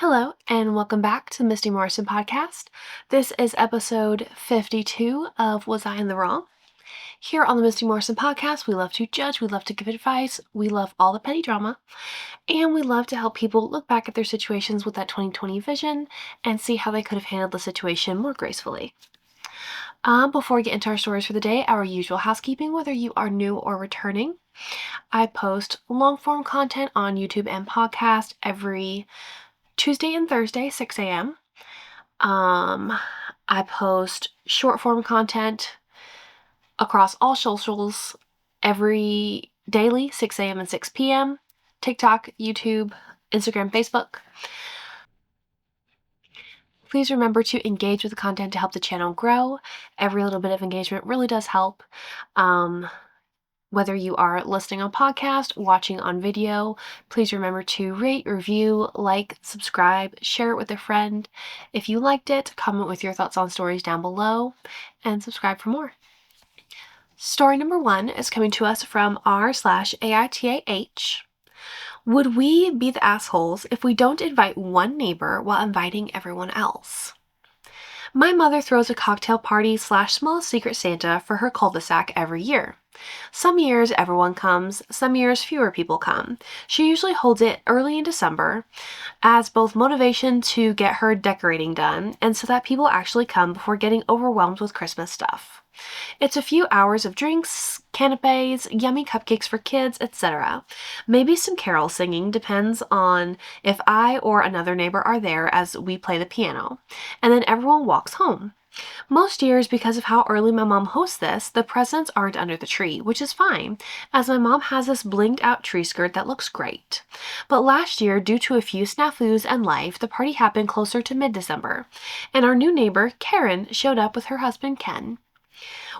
Hello, and welcome back to the Misty Morrison podcast. This is episode 52 of Was I in the Wrong? Here on the Misty Morrison podcast, we love to judge, we love to give advice, we love all the petty drama, and we love to help people look back at their situations with that 2020 vision and see how they could have handled the situation more gracefully. Before we get into our stories for the day, our usual housekeeping, whether you are new or returning. I post long-form content on YouTube and podcast every Tuesday and Thursday, 6 a.m. I post short form content across all socials every daily, 6 a.m. and 6 p.m. TikTok, YouTube, Instagram, Facebook. Please remember to engage with the content to help the channel grow. Every little bit of engagement really does help. Whether you are listening on podcast, watching on video, please remember to rate, review, like, subscribe, share it with a friend. If you liked it, comment with your thoughts on stories down below, and subscribe for more. Story number 1 is coming to us from r/AITA-H. Would we be the assholes if we don't invite one neighbor while inviting everyone else? My mother throws a cocktail party / small secret Santa for her cul-de-sac every year. Some years everyone comes, some years fewer people come. She usually holds it early in December as both motivation to get her decorating done and so that people actually come before getting overwhelmed with Christmas stuff. It's a few hours of drinks, canapes, yummy cupcakes for kids, etc. Maybe some carol singing, depends on if I or another neighbor are there as we play the piano. And then everyone walks home. Most years, because of how early my mom hosts this, the presents aren't under the tree, which is fine, as my mom has this blinged out tree skirt that looks great. But last year, due to a few snafus and life, the party happened closer to mid-December, and our new neighbor, Karen, showed up with her husband, Ken.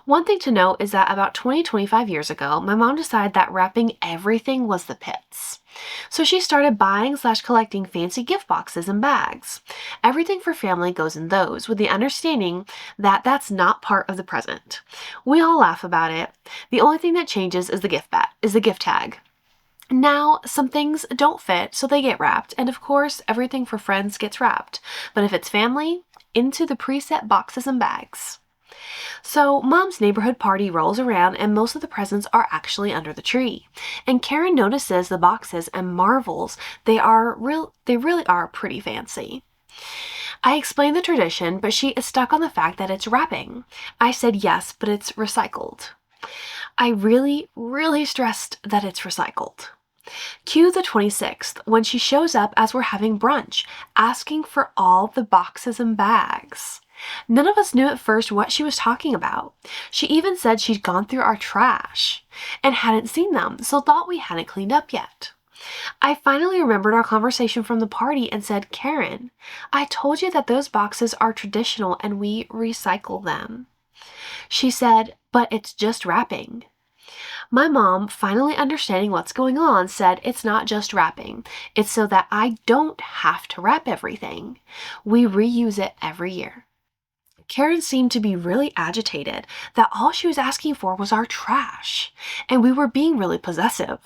One thing to note is that about 25 years ago, my mom decided that wrapping everything was the pits. So she started buying / collecting fancy gift boxes and bags. Everything for family goes in those, with the understanding that that's not part of the present. We all laugh about it. The only thing that changes is the gift tag. Now, some things don't fit, so they get wrapped, and of course, everything for friends gets wrapped. But if it's family, into the preset boxes and bags. So Mom's neighborhood party rolls around and most of the presents are actually under the tree. And Karen notices the boxes and marvels they really are pretty fancy. I explained the tradition, but she is stuck on the fact that it's wrapping. I said yes, but it's recycled. I really stressed that it's recycled. Cue the 26th, when she shows up as we're having brunch, asking for all the boxes and bags. None of us knew at first what she was talking about. She even said she'd gone through our trash and hadn't seen them, so thought we hadn't cleaned up yet. I finally remembered our conversation from the party and said, Karen, I told you that those boxes are traditional and we recycle them. She said, but it's just wrapping. My mom, finally understanding what's going on, said it's not just wrapping. It's so that I don't have to wrap everything. We reuse it every year. Karen seemed to be really agitated that all she was asking for was our trash, and we were being really possessive.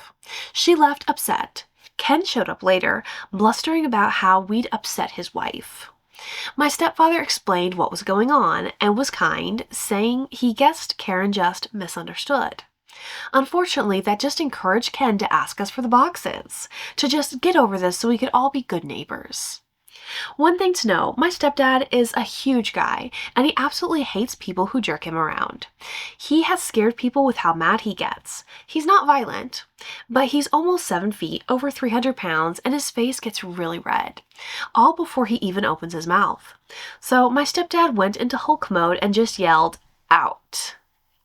She left upset. Ken showed up later, blustering about how we'd upset his wife. My stepfather explained what was going on and was kind, saying he guessed Karen just misunderstood. Unfortunately, that just encouraged Ken to ask us for the boxes, to just get over this so we could all be good neighbors. One thing to know, my stepdad is a huge guy, and he absolutely hates people who jerk him around. He has scared people with how mad he gets. He's not violent, but he's almost 7 feet, over 300 pounds, and his face gets really red, all before he even opens his mouth. So my stepdad went into Hulk mode and just yelled, "Out!"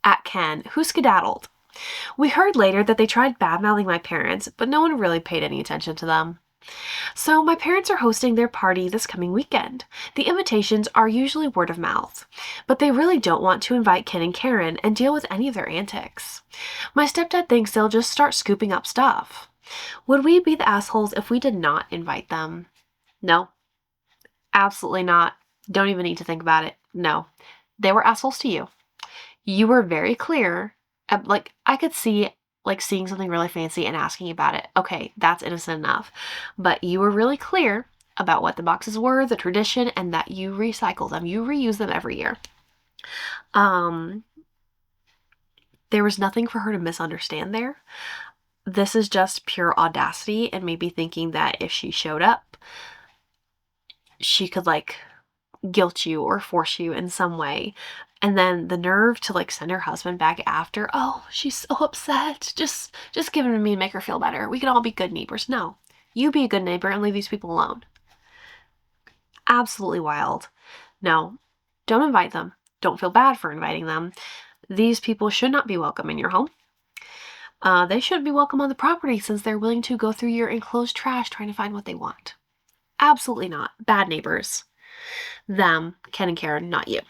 at Ken, who skedaddled. We heard later that they tried bad-mouthing my parents, but no one really paid any attention to them. So my parents are hosting their party this coming weekend. The invitations are usually word of mouth, but they really don't want to invite Ken and Karen and deal with any of their antics. My stepdad thinks they'll just start scooping up stuff. Would we be the assholes if we did not invite them? No. Absolutely not. Don't even need to think about it. No. They were assholes to you. You were very clear. I could see seeing something really fancy and asking about it. Okay, that's innocent enough. But you were really clear about what the boxes were, the tradition, and that you recycle them. You reuse them every year. There was nothing for her to misunderstand there. This is just pure audacity and maybe thinking that if she showed up, she could like guilt you or force you in some way. And then the nerve to like send her husband back after. Oh, she's so upset. Just give him to me and make her feel better. We can all be good neighbors. No, you be a good neighbor and leave these people alone. Absolutely wild. No, don't invite them. Don't feel bad for inviting them. These people should not be welcome in your home. They shouldn't be welcome on the property since they're willing to go through your enclosed trash trying to find what they want. Absolutely not. Bad neighbors. Them, Ken and Karen, not you.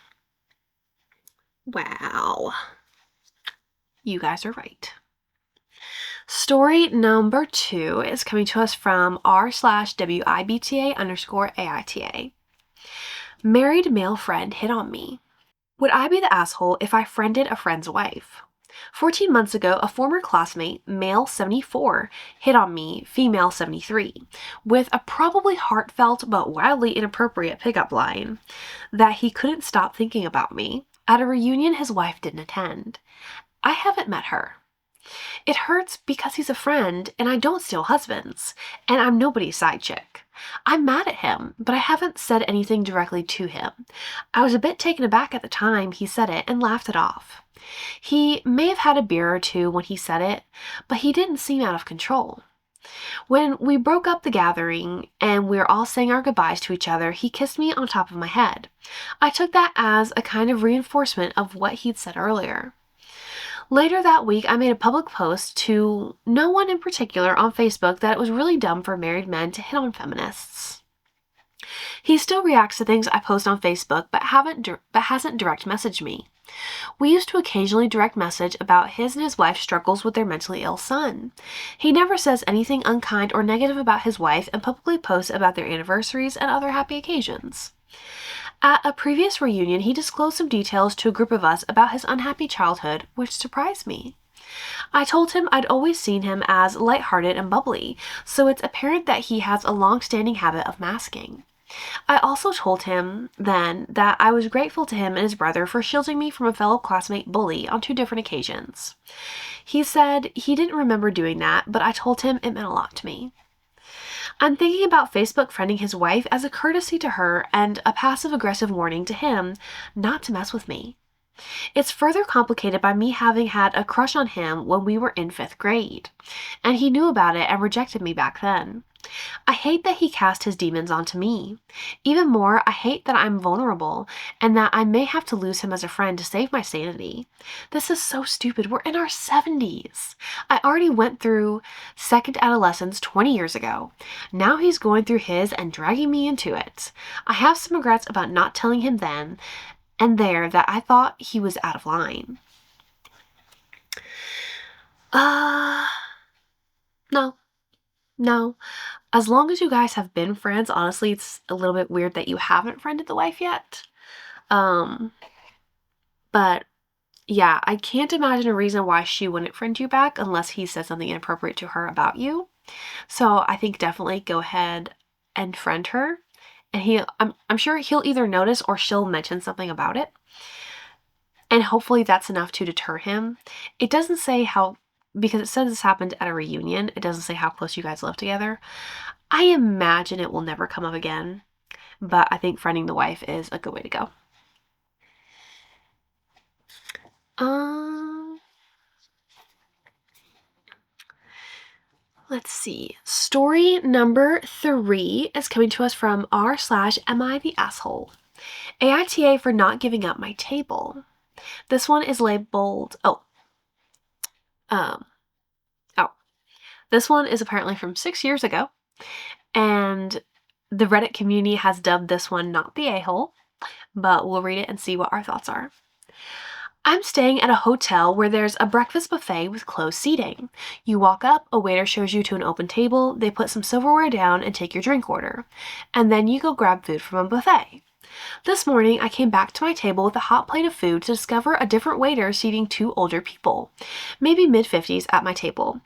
Wow. You guys are right. Story number 2 is coming to us from r/WIBTA_AITA. Married male friend hit on me. Would I be the asshole if I friended a friend's wife? 14 months ago, a former classmate, male 74, hit on me, female 73, with a probably heartfelt but wildly inappropriate pickup line that he couldn't stop thinking about me. At a reunion his wife didn't attend. I haven't met her. It hurts because he's a friend and I don't steal husbands, and I'm nobody's side chick. I'm mad at him, but I haven't said anything directly to him. I was a bit taken aback at the time he said it and laughed it off. He may have had a beer or two when he said it, but he didn't seem out of control. When we broke up the gathering and we were all saying our goodbyes to each other, he kissed me on top of my head. I took that as a kind of reinforcement of what he'd said earlier. Later that week, I made a public post to no one in particular on Facebook that it was really dumb for married men to hit on feminists. He still reacts to things I post on Facebook, but hasn't direct messaged me. We used to occasionally direct message about his and his wife's struggles with their mentally ill son. He never says anything unkind or negative about his wife and publicly posts about their anniversaries and other happy occasions. At a previous reunion, he disclosed some details to a group of us about his unhappy childhood, which surprised me. I told him I'd always seen him as lighthearted and bubbly, so it's apparent that he has a long-standing habit of masking. I also told him then that I was grateful to him and his brother for shielding me from a fellow classmate bully on 2 different occasions. He said he didn't remember doing that, but I told him it meant a lot to me. I'm thinking about Facebook friending his wife as a courtesy to her and a passive-aggressive warning to him not to mess with me. It's further complicated by me having had a crush on him when we were in 5th grade, and he knew about it and rejected me back then. I hate that he cast his demons onto me. Even more, I hate that I'm vulnerable and that I may have to lose him as a friend to save my sanity. This is so stupid. We're in our 70s. I already went through second adolescence 20 years ago. Now he's going through his and dragging me into it. I have some regrets about not telling him then and there that I thought he was out of line. No. As long as you guys have been friends, honestly, it's a little bit weird that you haven't friended the wife yet. But yeah, I can't imagine a reason why she wouldn't friend you back unless he said something inappropriate to her about you. So I think definitely go ahead and friend her. And I'm sure he'll either notice or she'll mention something about it. And hopefully that's enough to deter him. It doesn't say how, because it says this happened at a reunion, it doesn't say how close you guys live together. I imagine it will never come up again, but I think friending the wife is a good way to go. Let's see. Story number 3 is coming to us from r/Am I the Asshole? AITA for not giving up my table. This one is labeled, this one is apparently from 6 years ago, and the Reddit community has dubbed this one not the a-hole, but we'll read it and see what our thoughts are. I'm staying at a hotel where there's a breakfast buffet with closed seating. You walk up, a waiter shows you to an open table, they put some silverware down and take your drink order, and then you go grab food from a buffet. This morning, I came back to my table with a hot plate of food to discover a different waiter seating 2 older people, maybe mid-50s, at my table.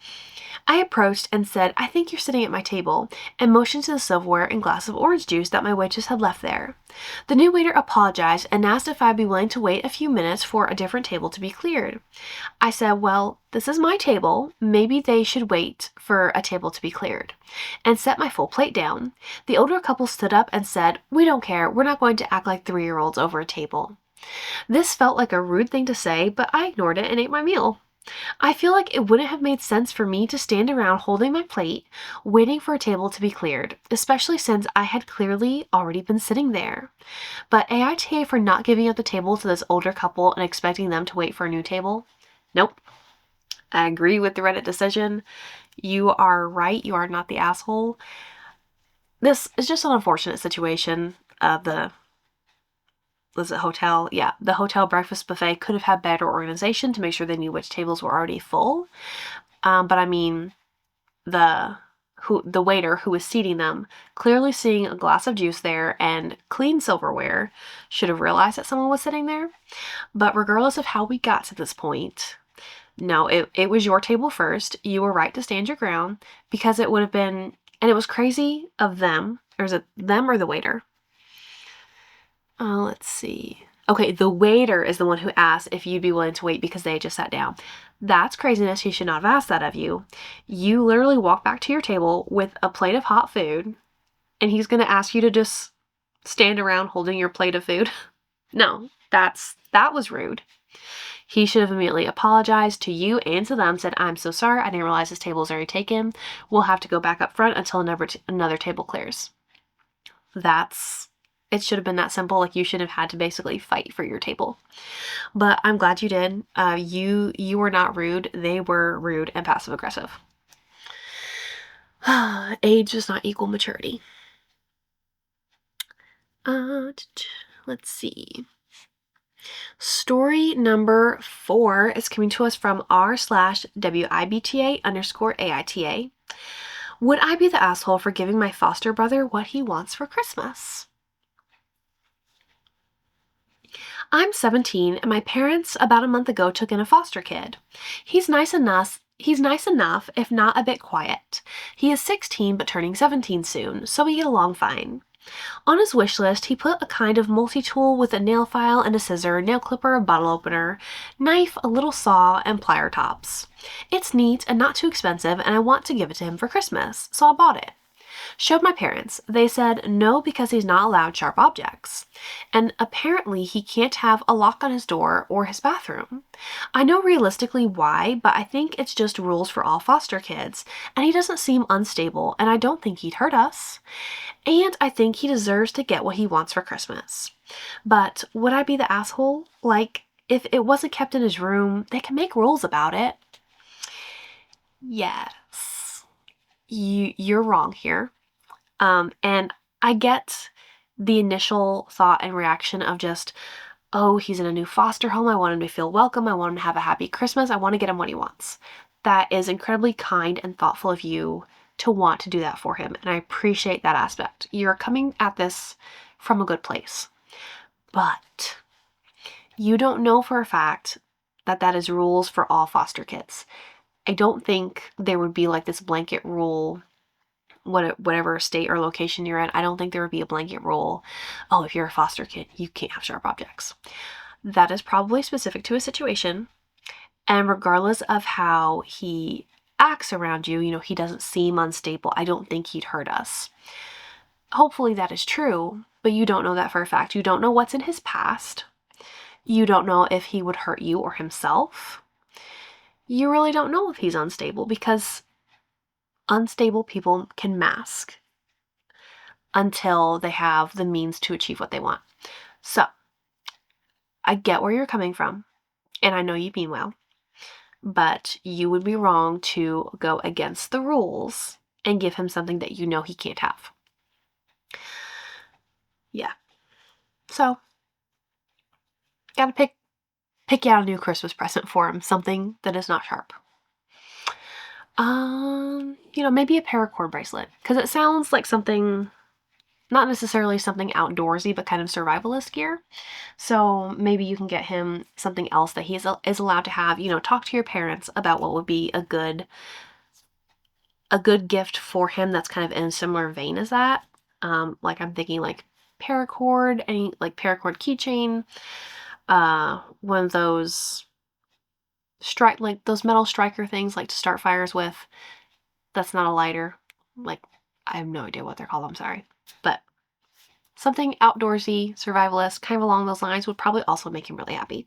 I approached and said, "I think you're sitting at my table," and motioned to the silverware and glass of orange juice that my waitress had left there. The new waiter apologized and asked if I'd be willing to wait a few minutes for a different table to be cleared. I said, "Well, this is my table. Maybe they should wait for a table to be cleared," and set my full plate down. The older couple stood up and said, "We don't care. We're not going to act like 3-year-olds over a table." This felt like a rude thing to say, but I ignored it and ate my meal. I feel like it wouldn't have made sense for me to stand around holding my plate, waiting for a table to be cleared, especially since I had clearly already been sitting there. But AITA for not giving up the table to this older couple and expecting them to wait for a new table? Nope. I agree with the Reddit decision. You are right. You are not the asshole. This is just an unfortunate situation. Was it hotel? Yeah, the hotel breakfast buffet could have had better organization to make sure they knew which tables were already full. But I mean, the waiter who was seating them, clearly seeing a glass of juice there and clean silverware, should have realized that someone was sitting there. But regardless of how we got to this point, no, it was your table first. You were right to stand your ground because it would have been, and it was crazy of them, or is it them or the waiter? Let's see. Okay, the waiter is the one who asked if you'd be willing to wait because they had just sat down. That's craziness. He should not have asked that of you. You literally walk back to your table with a plate of hot food, and he's going to ask you to just stand around holding your plate of food. No, that was rude. He should have immediately apologized to you and to them, said, "I'm so sorry. I didn't realize this table was already taken. We'll have to go back up front until another table clears." It should have been that simple. Like, you should have had to basically fight for your table. But I'm glad you did. You were not rude. They were rude and passive aggressive. Age does not equal maturity. Let's see. Story number 4 is coming to us from r/WIBTA_AITA. Would I be the asshole for giving my foster brother what he wants for Christmas? I'm 17 and my parents about a month ago took in a foster kid. He's nice enough, if not a bit quiet. He is 16 but turning 17 soon, so we get along fine. On his wish list, he put a kind of multi-tool with a nail file and a scissor, nail clipper, a bottle opener, knife, a little saw, and plier tops. It's neat and not too expensive, and I want to give it to him for Christmas, so I bought it. Showed my parents. They said no because he's not allowed sharp objects. And apparently he can't have a lock on his door or his bathroom. I know realistically why, but I think it's just rules for all foster kids, and he doesn't seem unstable, and I don't think he'd hurt us. And I think he deserves to get what he wants for Christmas. But would I be the asshole? Like, if it wasn't kept in his room, they can make rules about it. Yes. You're wrong here. And I get the initial thought and reaction of just, oh, he's in a new foster home. I want him to feel welcome. I want him to have a happy Christmas. I want to get him what he wants. That is incredibly kind and thoughtful of you to want to do that for him. And I appreciate that aspect. You're coming at this from a good place. But you don't know for a fact that that is rules for all foster kids. I don't think there would be like this blanket rule, whatever state or location you're in. I don't think there would be a blanket rule, oh, if you're a foster kid, you can't have sharp objects. That is probably specific to a situation. And regardless of how he acts around you, he doesn't seem unstable. I don't think he'd hurt us. Hopefully that is true, but you don't know that for a fact. You don't know what's in his past. You don't know if he would hurt you or himself. You really don't know if he's unstable because unstable people can mask until they have the means to achieve what they want. So, I get where you're coming from, and I know you mean well, but you would be wrong to go against the rules and give him something that you know he can't have. Yeah. So, gotta pick out a new Christmas present for him, something that is not sharp. Maybe a paracord bracelet, because it sounds like something, not necessarily something outdoorsy, but kind of survivalist gear. So maybe you can get him something else that he is allowed to have. Talk to your parents about what would be a good a good gift for him that's kind of in a similar vein as that. Like I'm thinking like paracord, any like paracord keychain, one of those like those metal striker things like to start fires with. That's not a lighter. Like I have no idea what they're called, I'm sorry. But something outdoorsy, survivalist, kind of along those lines would probably also make him really happy.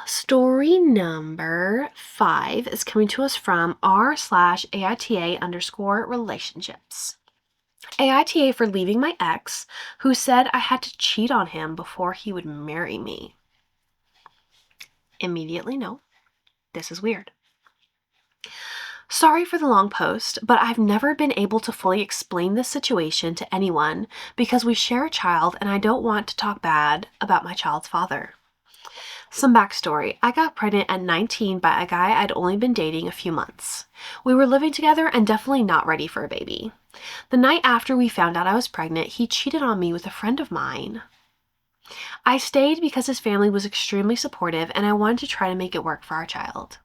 Story number 5 is coming to us from r/AITA_relationships. AITA for leaving my ex, who said I had to cheat on him before he would marry me. Immediately, no. This is weird. Sorry for the long post, but I've never been able to fully explain this situation to anyone because we share a child and I don't want to talk bad about my child's father. Some backstory. I got pregnant at 19 by a guy I'd only been dating a few months. We were living together and definitely not ready for a baby. The night after we found out I was pregnant, he cheated on me with a friend of mine. I stayed because his family was extremely supportive and I wanted to try to make it work for our child.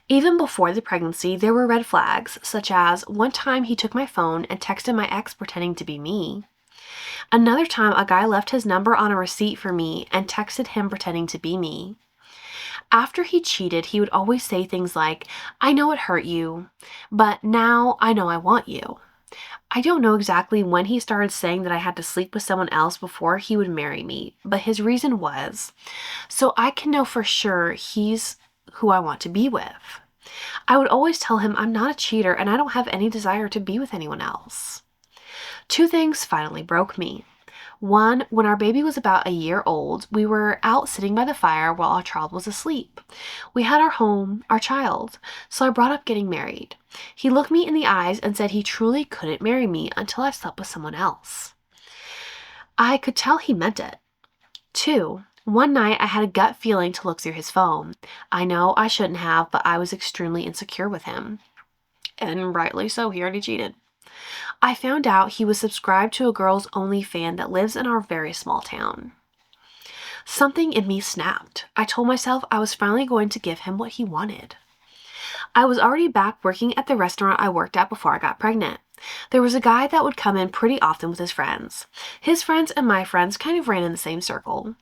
Even before the pregnancy, there were red flags, such as one time he took my phone and texted my ex pretending to be me. Another time, a guy left his number on a receipt for me and texted him pretending to be me. After he cheated, he would always say things like, I know it hurt you, but now I know I want you. I don't know exactly when he started saying that I had to sleep with someone else before he would marry me, but his reason was, so I can know for sure he's who I want to be with. I would always tell him I'm not a cheater and I don't have any desire to be with anyone else. 2 things finally broke me. 1, when our baby was about a year old, we were out sitting by the fire while our child was asleep. We had our home, our child, so I brought up getting married. He looked me in the eyes and said he truly couldn't marry me until I slept with someone else. I could tell he meant it. 2, one night I had a gut feeling to look through his phone. I know I shouldn't have, but I was extremely insecure with him. And rightly so, he already cheated. I found out he was subscribed to a girls only fan that lives in our very small town. Something in me snapped. I told myself I was finally going to give him what he wanted. I was already back working at the restaurant I worked at before I got pregnant. There was a guy that would come in pretty often with his friends. His friends and my friends kind of ran in the same circle.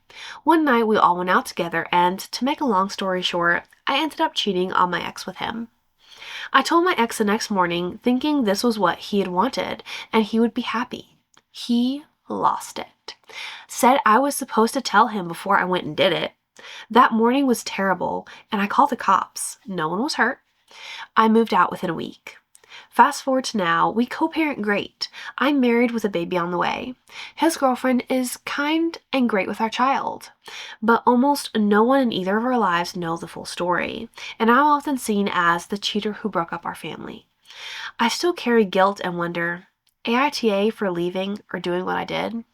One night we all went out together and, to make a long story short, I ended up cheating on my ex with him. I told my ex the next morning, thinking this was what he had wanted and he would be happy. He lost it. Said I was supposed to tell him before I went and did it. That morning was terrible and I called the cops. No one was hurt. I moved out within a week. Fast forward to now, we co-parent great. I'm married with a baby on the way. His girlfriend is kind and great with our child. But almost no one in either of our lives knows the full story, and I'm often seen as the cheater who broke up our family. I still carry guilt and wonder, AITA for leaving or doing what I did?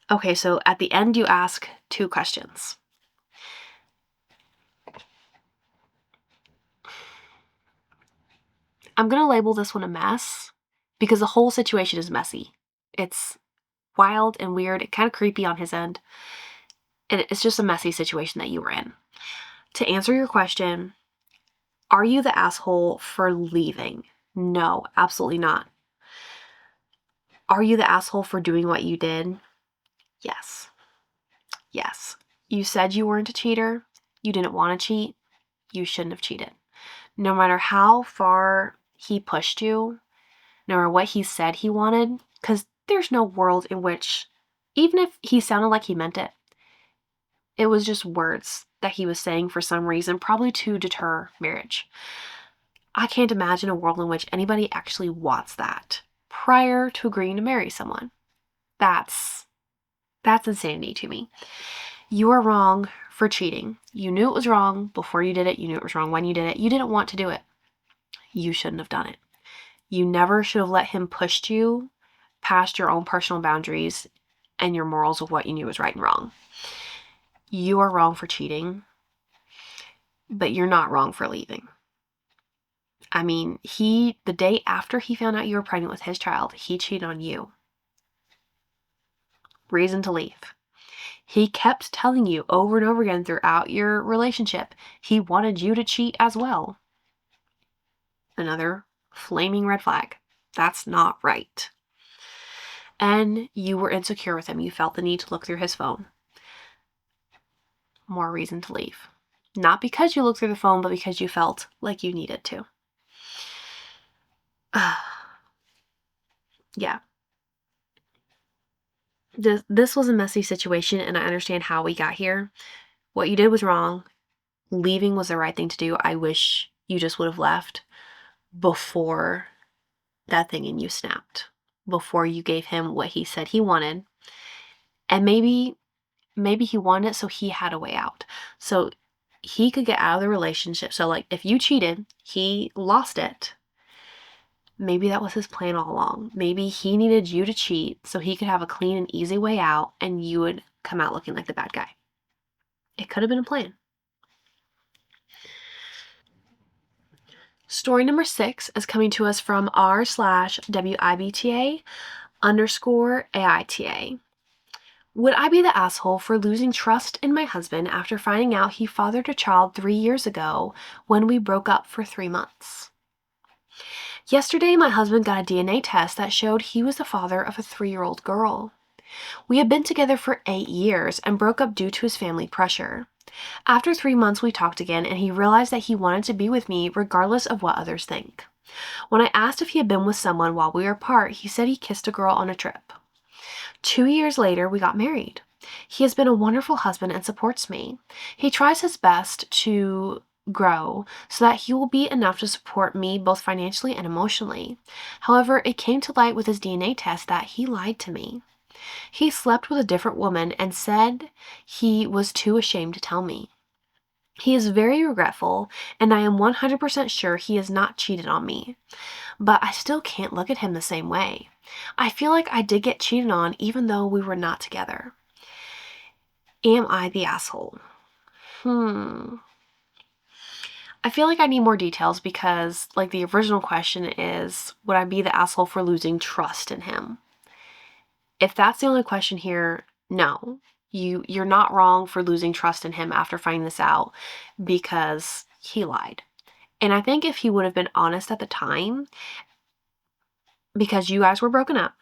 Okay, so at the end you ask 2 questions. I'm going to label this one a mess because the whole situation is messy. It's wild and weird, kind of creepy on his end. And it's just a messy situation that you were in. To answer your question, are you the asshole for leaving? No, absolutely not. Are you the asshole for doing what you did? Yes. Yes. You said you weren't a cheater. You didn't want to cheat. You shouldn't have cheated. No matter how far he pushed you, no matter what he said he wanted, because there's no world in which, even if he sounded like he meant it, it was just words that he was saying for some reason, probably to deter marriage. I can't imagine a world in which anybody actually wants that prior to agreeing to marry someone. That's insanity to me. You are wrong for cheating. You knew it was wrong before you did it. You knew it was wrong when you did it. You didn't want to do it. You shouldn't have done it. You never should have let him push you past your own personal boundaries and your morals of what you knew was right and wrong. You are wrong for cheating, but you're not wrong for leaving. I mean, the day after he found out you were pregnant with his child, he cheated on you. Reason to leave. He kept telling you over and over again throughout your relationship, he wanted you to cheat as well. Another flaming red flag. That's not right. And you were insecure with him. You felt the need to look through his phone. More reason to leave. Not because you looked through the phone, but because you felt like you needed to. Yeah. This was a messy situation, and I understand how we got here. What you did was wrong. Leaving was the right thing to do. I wish you just would have left before that thing in you snapped, before you gave him what he said he wanted. And maybe he wanted it so he had a way out. So he could get out of the relationship. So like if you cheated, he lost it. Maybe that was his plan all along. Maybe he needed you to cheat so he could have a clean and easy way out and you would come out looking like the bad guy. It could have been a plan. Story number 6 is coming to us from r/WIBTA_AITA. Would I be the asshole for losing trust in my husband after finding out he fathered a child 3 years ago when we broke up for 3 months? Yesterday, my husband got a DNA test that showed he was the father of a 3-year-old girl. We had been together for 8 years and broke up due to his family pressure. After 3 months, we talked again, and he realized that he wanted to be with me regardless of what others think. When I asked if he had been with someone while we were apart, he said he kissed a girl on a trip. 2 years later, we got married. He has been a wonderful husband and supports me. He tries his best to grow so that he will be enough to support me both financially and emotionally. However, it came to light with his DNA test that he lied to me. He slept with a different woman and said he was too ashamed to tell me. He is very regretful, and I am 100% sure he has not cheated on me. But I still can't look at him the same way. I feel like I did get cheated on even though we were not together. Am I the asshole? I feel like I need more details because, like, the original question is, would I be the asshole for losing trust in him? If that's the only question here, no. You're not wrong for losing trust in him after finding this out because he lied. And I think if he would have been honest at the time, because you guys were broken up,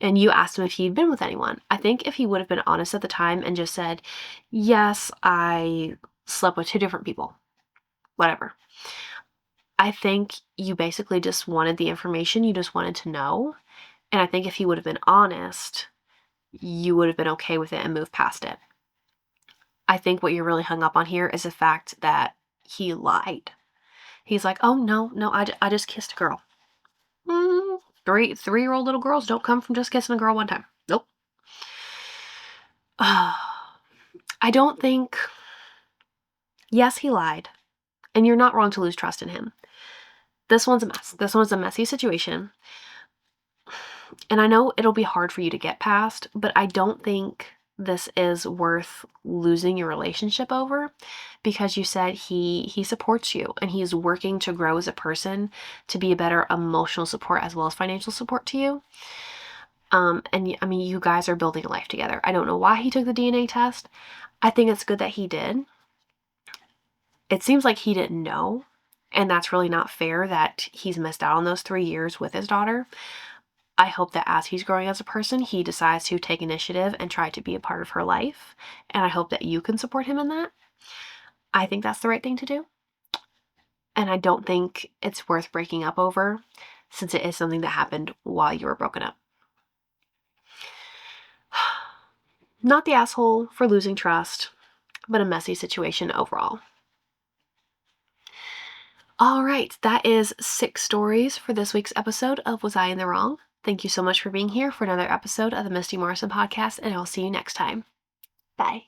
and you asked him if he'd been with anyone, I think if he would have been honest at the time and just said, yes, I slept with 2 different people, whatever. I think you basically just wanted the information, you just wanted to know. And I think if he would have been honest, you would have been okay with it and moved past it. I think what you're really hung up on here is the fact that he lied. He's like, oh, no, I just kissed a girl. 3-year-old little girls don't come from just kissing a girl one time. Nope. I don't think... Yes, he lied. And you're not wrong to lose trust in him. This one's a mess. This one's a messy situation. And I know it'll be hard for you to get past, but I don't think this is worth losing your relationship over because you said he supports you and he's working to grow as a person to be a better emotional support as well as financial support to you. And I mean, you guys are building a life together. I don't know why he took the DNA test. I think it's good that he did. It seems like he didn't know, and that's really not fair that he's missed out on those 3 years with his daughter. I hope that as he's growing as a person, he decides to take initiative and try to be a part of her life. And I hope that you can support him in that. I think that's the right thing to do. And I don't think it's worth breaking up over since it is something that happened while you were broken up. Not the asshole for losing trust, but a messy situation overall. All right, that is 6 stories for this week's episode of Was I in the Wrong? Thank you so much for being here for another episode of the Misty Morrison podcast, and I'll see you next time. Bye.